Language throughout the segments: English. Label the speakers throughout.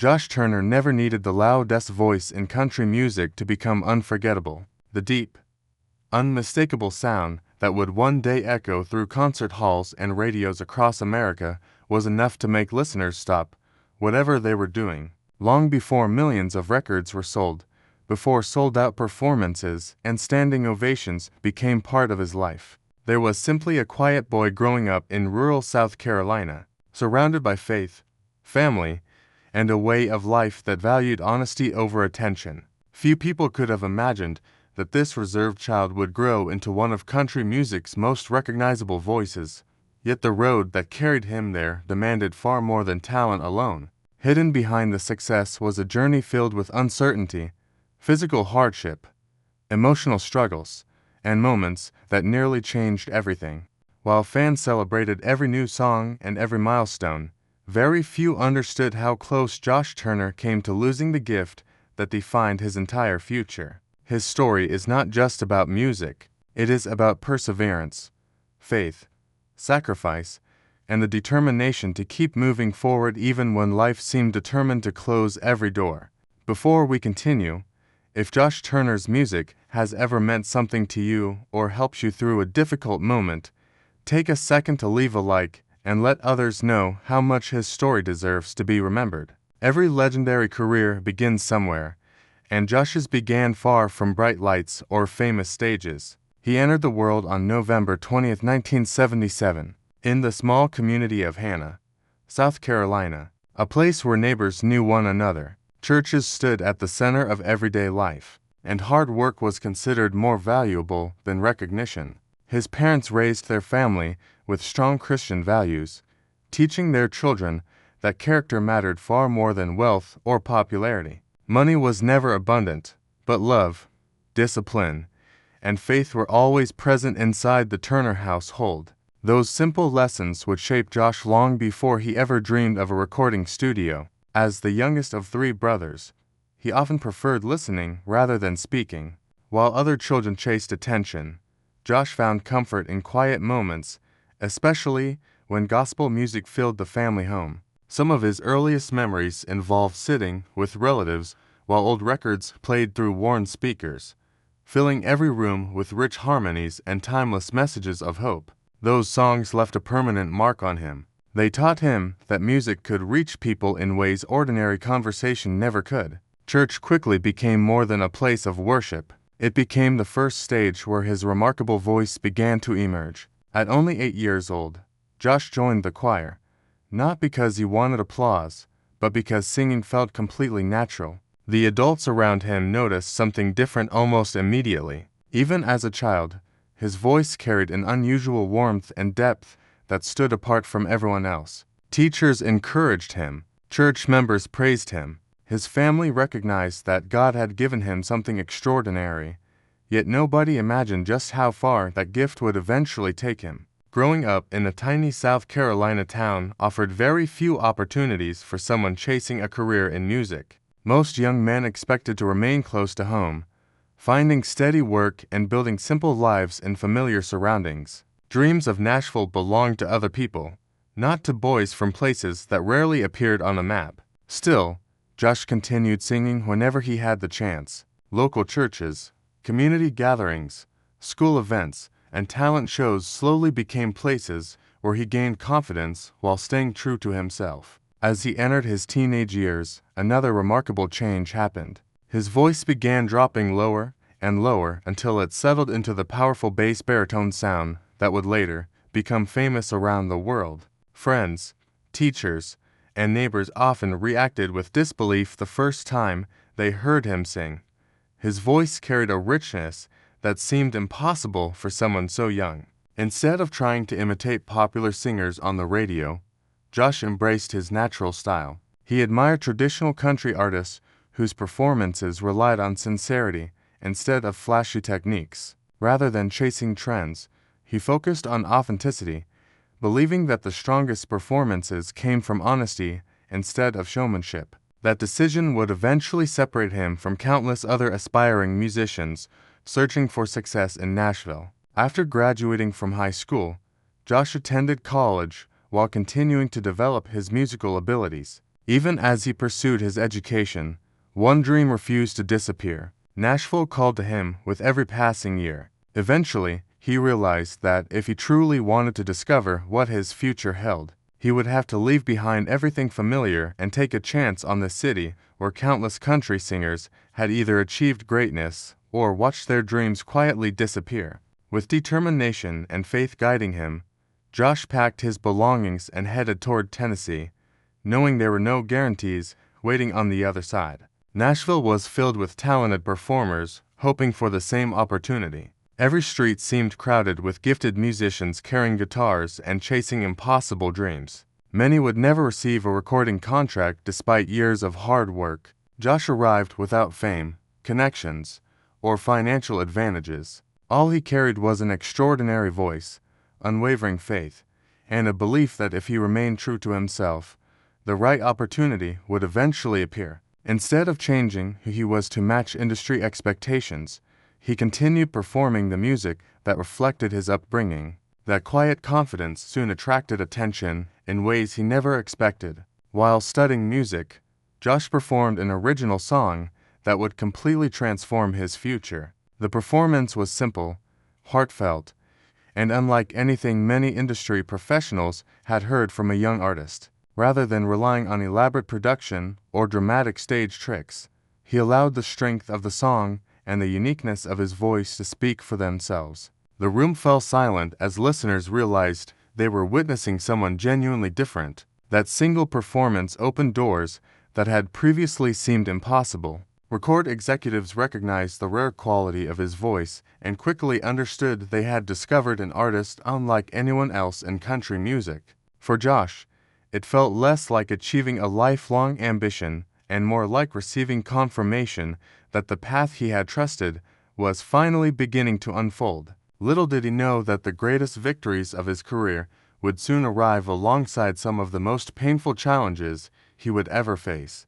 Speaker 1: Josh Turner never needed the loudest voice in country music to become unforgettable. The deep, unmistakable sound that would one day echo through concert halls and radios across America was enough to make listeners stop whatever they were doing. Long before millions of records were sold, before sold-out performances and standing ovations became part of his life, there was simply a quiet boy growing up in rural South Carolina, surrounded by faith, family, and a way of life that valued honesty over attention. Few people could have imagined that this reserved child would grow into one of country music's most recognizable voices. Yet the road that carried him there demanded far more than talent alone. Hidden behind the success was a journey filled with uncertainty, physical hardship, emotional struggles, and moments that nearly changed everything. While fans celebrated every new song and every milestone, very few understood how close Josh Turner came to losing the gift that defined his entire future. His story is not just about music, it is about perseverance, faith, sacrifice, and the determination to keep moving forward even when life seemed determined to close every door. Before we continue, if Josh Turner's music has ever meant something to you or helps you through a difficult moment, take a second to leave a like and let others know how much his story deserves to be remembered. Every legendary career begins somewhere, and Josh's began far from bright lights or famous stages. He entered the world on November 20, 1977, in the small community of Hanna, South Carolina, a place where neighbors knew one another. Churches stood at the center of everyday life, and hard work was considered more valuable than recognition. His parents raised their family with strong Christian values, teaching their children that character mattered far more than wealth or popularity. Money was never abundant, but love, discipline, and faith were always present inside the Turner household. Those simple lessons would shape Josh long before he ever dreamed of a recording studio. As the youngest of three brothers, he often preferred listening rather than speaking. While other children chased attention, Josh found comfort in quiet moments, especially when gospel music filled the family home. Some of his earliest memories involve sitting with relatives while old records played through worn speakers, filling every room with rich harmonies and timeless messages of hope. Those songs left a permanent mark on him. They taught him that music could reach people in ways ordinary conversation never could. Church quickly became more than a place of worship. It became the first stage where his remarkable voice began to emerge. At only 8 years old, Josh joined the choir, not because he wanted applause, but because singing felt completely natural. The adults around him noticed something different almost immediately. Even as a child, his voice carried an unusual warmth and depth that stood apart from everyone else. Teachers encouraged him, church members praised him, his family recognized that God had given him something extraordinary, yet nobody imagined just how far that gift would eventually take him. Growing up in a tiny South Carolina town offered very few opportunities for someone chasing a career in music. Most young men expected to remain close to home, finding steady work and building simple lives in familiar surroundings. Dreams of Nashville belonged to other people, not to boys from places that rarely appeared on a map. Still, Josh continued singing whenever he had the chance. Local churches, community gatherings, school events, and talent shows slowly became places where he gained confidence while staying true to himself. As he entered his teenage years, another remarkable change happened. His voice began dropping lower and lower until it settled into the powerful bass baritone sound that would later become famous around the world. Friends, teachers, and neighbors often reacted with disbelief the first time they heard him sing. His voice carried a richness that seemed impossible for someone so young. Instead of trying to imitate popular singers on the radio, Josh embraced his natural style. He admired traditional country artists whose performances relied on sincerity instead of flashy techniques. Rather than chasing trends, he focused on authenticity, believing that the strongest performances came from honesty instead of showmanship. That decision would eventually separate him from countless other aspiring musicians searching for success in Nashville. After graduating from high school, Josh attended college while continuing to develop his musical abilities. Even as he pursued his education, one dream refused to disappear. Nashville called to him with every passing year. Eventually, he realized that if he truly wanted to discover what his future held, he would have to leave behind everything familiar and take a chance on the city where countless country singers had either achieved greatness or watched their dreams quietly disappear. With determination and faith guiding him, Josh packed his belongings and headed toward Tennessee, knowing there were no guarantees waiting on the other side. Nashville was filled with talented performers hoping for the same opportunity. Every street seemed crowded with gifted musicians carrying guitars and chasing impossible dreams. Many would never receive a recording contract despite years of hard work. Josh arrived without fame, connections, or financial advantages. All he carried was an extraordinary voice, unwavering faith, and a belief that if he remained true to himself, the right opportunity would eventually appear. Instead of changing who he was to match industry expectations, he continued performing the music that reflected his upbringing. That quiet confidence soon attracted attention in ways he never expected. While studying music, Josh performed an original song that would completely transform his future. The performance was simple, heartfelt, and unlike anything many industry professionals had heard from a young artist. Rather than relying on elaborate production or dramatic stage tricks, he allowed the strength of the song and the uniqueness of his voice to speak for themselves. The room fell silent as listeners realized they were witnessing someone genuinely different. That single performance opened doors that had previously seemed impossible. Record executives recognized the rare quality of his voice and quickly understood they had discovered an artist unlike anyone else in country music. For Josh, it felt less like achieving a lifelong ambition and more like receiving confirmation that the path he had trusted was finally beginning to unfold. Little did he know that the greatest victories of his career would soon arrive alongside some of the most painful challenges he would ever face.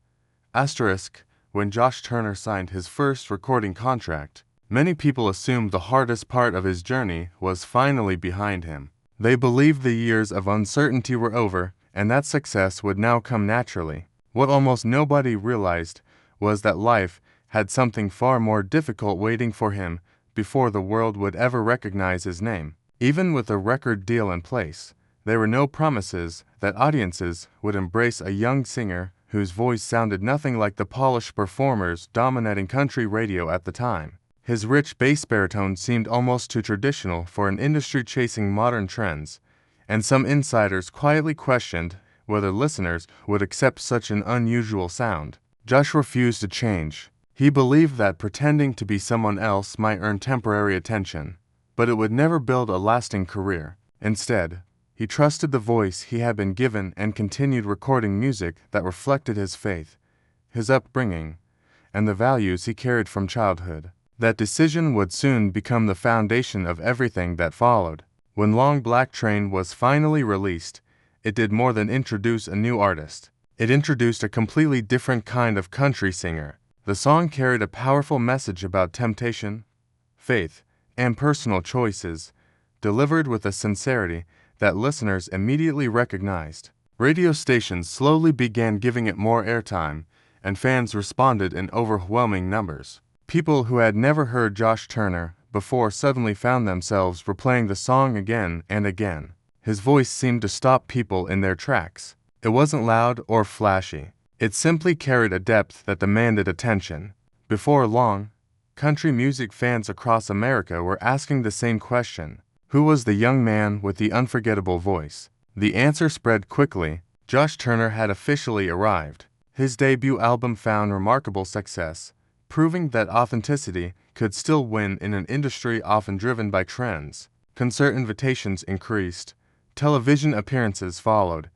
Speaker 1: When Josh Turner signed his first recording contract, many people assumed the hardest part of his journey was finally behind him. They believed the years of uncertainty were over and that success would now come naturally. What almost nobody realized was that life had something far more difficult waiting for him before the world would ever recognize his name. Even with a record deal in place, there were no promises that audiences would embrace a young singer whose voice sounded nothing like the polished performers dominating country radio at the time. His rich bass baritone seemed almost too traditional for an industry chasing modern trends, and some insiders quietly questioned whether listeners would accept such an unusual sound. Josh refused to change. He believed that pretending to be someone else might earn temporary attention, but it would never build a lasting career. Instead, he trusted the voice he had been given and continued recording music that reflected his faith, his upbringing, and the values he carried from childhood. That decision would soon become the foundation of everything that followed. When Long Black Train was finally released, it did more than introduce a new artist. It introduced a completely different kind of country singer. The song carried a powerful message about temptation, faith, and personal choices, delivered with a sincerity that listeners immediately recognized. Radio stations slowly began giving it more airtime, and fans responded in overwhelming numbers. People who had never heard Josh Turner before suddenly found themselves replaying the song again and again. His voice seemed to stop people in their tracks. It wasn't loud or flashy. It simply carried a depth that demanded attention. Before long, country music fans across America were asking the same question: who was the young man with the unforgettable voice? The answer spread quickly. Josh Turner had officially arrived. His debut album found remarkable success, proving that authenticity could still win in an industry often driven by trends. Concert invitations increased, television appearances followed,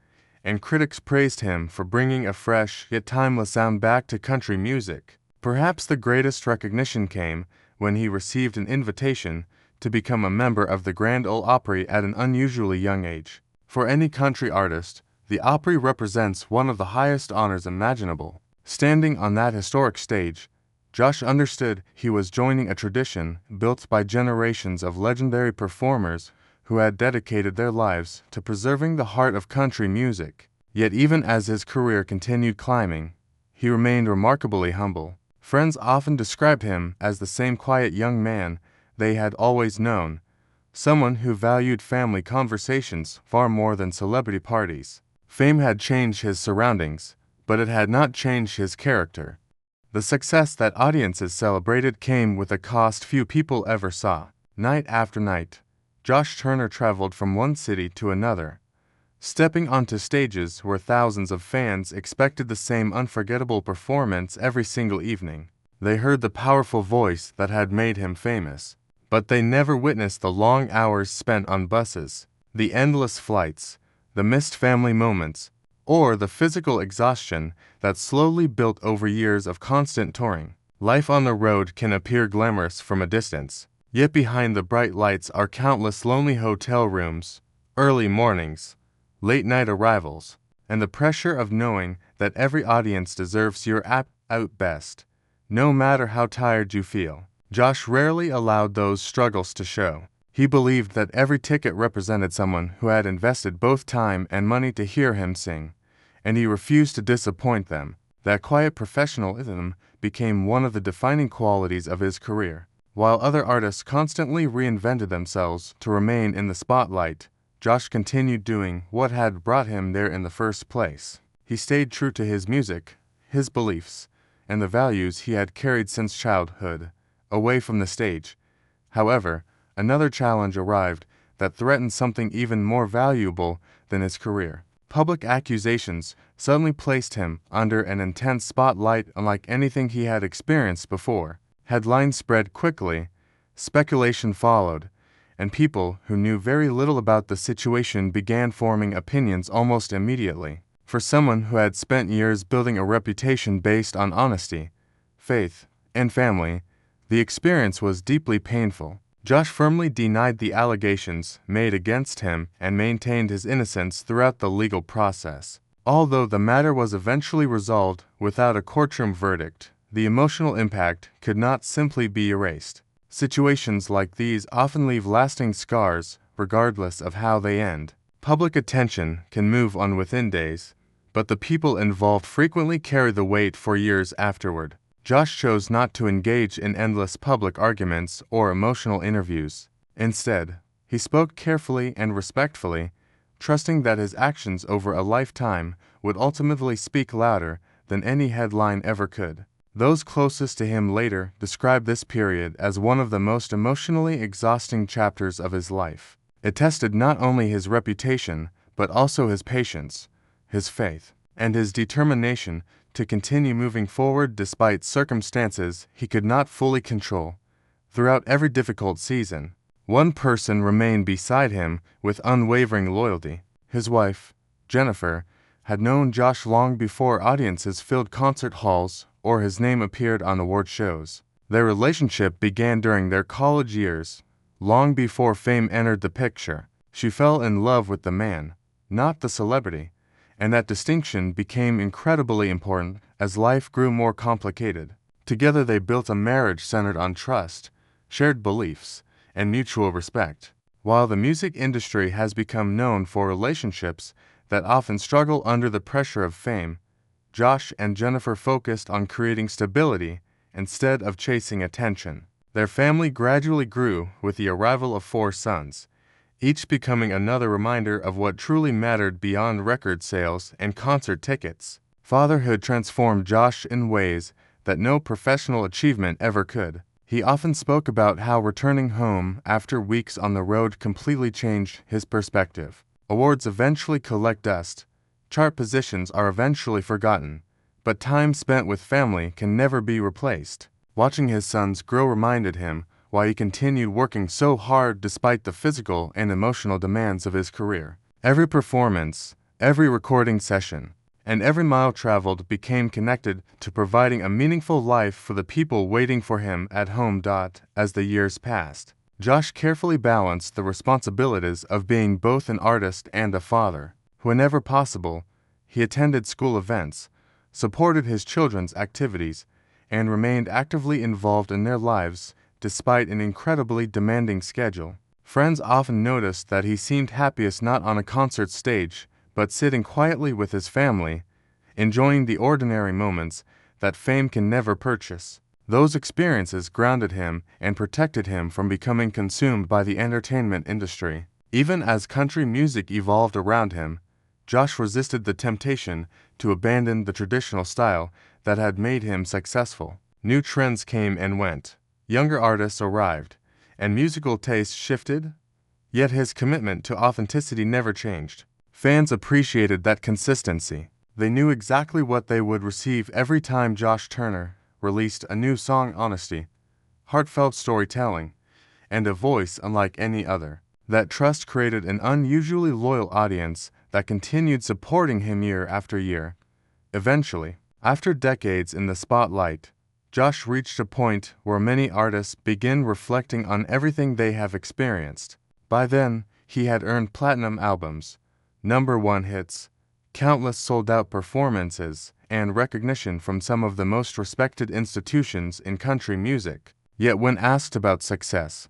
Speaker 1: and critics praised him for bringing a fresh yet timeless sound back to country music. Perhaps the greatest recognition came when he received an invitation to become a member of the Grand Ole Opry at an unusually young age. For any country artist, the Opry represents one of the highest honors imaginable. Standing on that historic stage, Josh understood he was joining a tradition built by generations of legendary performers who had dedicated their lives to preserving the heart of country music. Yet even as his career continued climbing, he remained remarkably humble. Friends often described him as the same quiet young man they had always known, someone who valued family conversations far more than celebrity parties. Fame had changed his surroundings, but it had not changed his character. The success that audiences celebrated came with a cost few people ever saw. Night after night, Josh Turner traveled from one city to another, stepping onto stages where thousands of fans expected the same unforgettable performance every single evening. They heard the powerful voice that had made him famous, but they never witnessed the long hours spent on buses, the endless flights, the missed family moments, or the physical exhaustion that slowly built over years of constant touring. Life on the road can appear glamorous from a distance, yet behind the bright lights are countless lonely hotel rooms, early mornings, late-night arrivals, and the pressure of knowing that every audience deserves your absolute best, no matter how tired you feel. Josh rarely allowed those struggles to show. He believed that every ticket represented someone who had invested both time and money to hear him sing, and he refused to disappoint them. That quiet professionalism became one of the defining qualities of his career. While other artists constantly reinvented themselves to remain in the spotlight, Josh continued doing what had brought him there in the first place. He stayed true to his music, his beliefs, and the values he had carried since childhood, away from the stage. However, another challenge arrived that threatened something even more valuable than his career. Public accusations suddenly placed him under an intense spotlight unlike anything he had experienced before. Headlines spread quickly, speculation followed, and people who knew very little about the situation began forming opinions almost immediately. For someone who had spent years building a reputation based on honesty, faith, and family, the experience was deeply painful. Josh firmly denied the allegations made against him and maintained his innocence throughout the legal process. Although the matter was eventually resolved without a courtroom verdict, the emotional impact could not simply be erased. Situations like these often leave lasting scars, regardless of how they end. Public attention can move on within days, but the people involved frequently carry the weight for years afterward. Josh chose not to engage in endless public arguments or emotional interviews. Instead, he spoke carefully and respectfully, trusting that his actions over a lifetime would ultimately speak louder than any headline ever could. Those closest to him later described this period as one of the most emotionally exhausting chapters of his life. It tested not only his reputation, but also his patience, his faith, and his determination to continue moving forward despite circumstances he could not fully control. Throughout every difficult season, one person remained beside him with unwavering loyalty. His wife, Jennifer, had known Josh long before audiences filled concert halls or his name appeared on award shows. Their relationship began during their college years, long before fame entered the picture. She fell in love with the man, not the celebrity, and that distinction became incredibly important as life grew more complicated. Together they built a marriage centered on trust, shared beliefs, and mutual respect. While the music industry has become known for relationships that often struggle under the pressure of fame, Josh and Jennifer focused on creating stability instead of chasing attention. Their family gradually grew with the arrival of 4 sons, each becoming another reminder of what truly mattered beyond record sales and concert tickets. Fatherhood transformed Josh in ways that no professional achievement ever could. He often spoke about how returning home after weeks on the road completely changed his perspective. Awards eventually collect dust, chart positions are eventually forgotten, but time spent with family can never be replaced. Watching his sons grow reminded him why he continued working so hard despite the physical and emotional demands of his career. Every performance, every recording session, and every mile traveled became connected to providing a meaningful life for the people waiting for him at home. As the years passed, Josh carefully balanced the responsibilities of being both an artist and a father. Whenever possible, he attended school events, supported his children's activities, and remained actively involved in their lives despite an incredibly demanding schedule. Friends often noticed that he seemed happiest not on a concert stage, but sitting quietly with his family, enjoying the ordinary moments that fame can never purchase. Those experiences grounded him and protected him from becoming consumed by the entertainment industry. Even as country music evolved around him, Josh resisted the temptation to abandon the traditional style that had made him successful. New trends came and went, younger artists arrived, and musical tastes shifted, yet his commitment to authenticity never changed. Fans appreciated that consistency. They knew exactly what they would receive every time Josh Turner released a new song: honesty, heartfelt storytelling, and a voice unlike any other. That trust created an unusually loyal audience that continued supporting him year after year. Eventually, after decades in the spotlight, Josh reached a point where many artists begin reflecting on everything they have experienced. By then, he had earned platinum albums, #1 hits, countless sold-out performances, and recognition from some of the most respected institutions in country music. Yet when asked about success,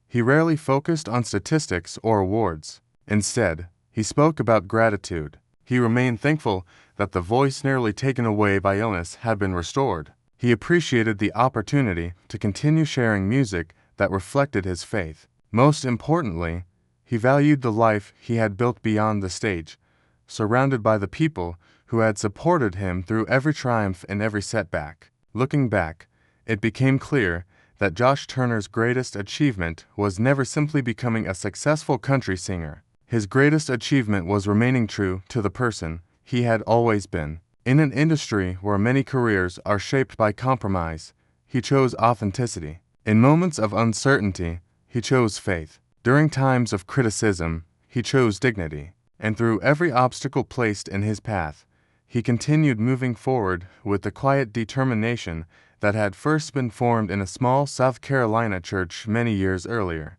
Speaker 1: he rarely focused on statistics or awards. Instead, he spoke about gratitude. He remained thankful that the voice nearly taken away by illness had been restored. He appreciated the opportunity to continue sharing music that reflected his faith. Most importantly, he valued the life he had built beyond the stage, surrounded by the people who had supported him through every triumph and every setback. Looking back, it became clear that Josh Turner's greatest achievement was never simply becoming a successful country singer. His greatest achievement was remaining true to the person he had always been. In an industry where many careers are shaped by compromise, he chose authenticity. In moments of uncertainty, he chose faith. During times of criticism, he chose dignity. And through every obstacle placed in his path, he continued moving forward with the quiet determination that had first been formed in a small South Carolina church many years earlier.